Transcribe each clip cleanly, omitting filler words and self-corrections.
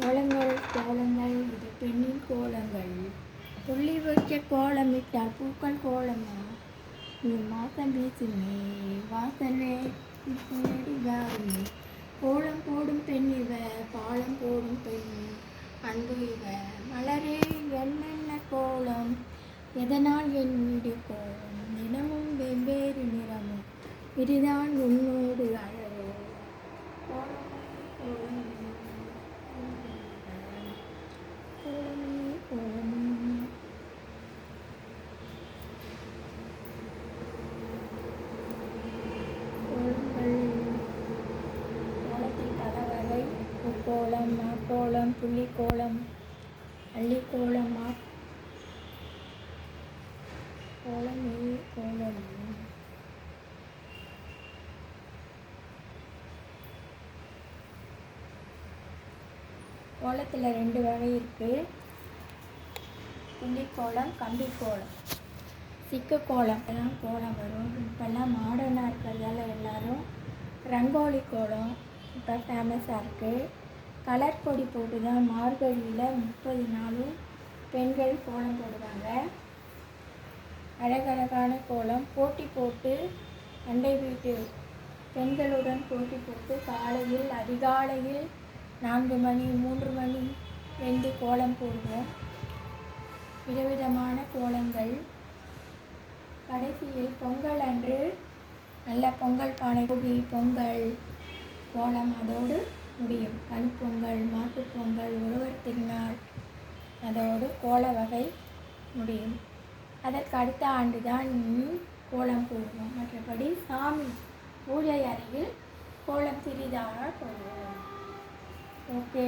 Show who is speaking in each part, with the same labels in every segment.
Speaker 1: கோலங்கள் கோலங்கள் இது பெண்ணின் கோலங்கள். புள்ளி வைக்க கோலமிட்டால் பூக்கள் கோலமா? நீ மாசம் வீசுமே வாசலே அடிகாருமே. கோலம் போடும் பெண் இவ, பாலம் போடும் பெண் அன்பு இவ. மலரே என்னென்ன கோலம், எதனால் என் வீடு கோலம்? தினமும் வெவ்வேறு நிறமும், இதுதான் உன்னோடு அழகோ. கோலமே கோலமே கோலமே கோலமே. கோலங்கள் கோலத்தில் பல வகை. பூக்கோலம், மாக்கோலம், புள்ளிக்கோலம், அள்ளிக்கோலம், கோலமே கோலமே. கோலத்தில் 2 வகை இருக்குது. புள்ளிக்கோலம், கம்பிக்கோலம். சிக்கு கோலம் எல்லாம் கோலம் வரும். இப்போல்லாம் மாடர்னாக இருக்கிறதால எல்லோரும் ரங்கோலி கோலம் இப்போ ஃபேமஸாக இருக்குது. கலர் பொடி போட்டு தான் மார்கழியில் 30 நாளும் பெண்கள் கோலம் போடுவாங்க. அழகழகான கோலம் போட்டி போட்டு அண்டை வீட்டு பெண்களுடன் போட்டி போட்டு காலையில் அதிகாலையில் 4 மணி 3 மணி எழுந்து கோலம் போடுவோம். விதவிதமான கோலங்கள். கடைசியில் பொங்கல் அன்று நல்ல பொங்கல் பானை புகி பொங்கல் கோலம் அதோடு முடியும். கனிப்பொங்கல், மாட்டுப்பொங்கல், உழவர் திருநாள் அதோடு கோல வகை முடியும். அதற்கு அடுத்த ஆண்டு தான் கோலம் போடுவோம். மற்றபடி சாமி பூஜை அறையில் கோலம் சிறிதாக போடுவோம். ஓகே,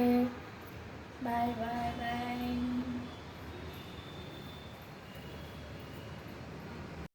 Speaker 1: பாய் பாய் பாய்.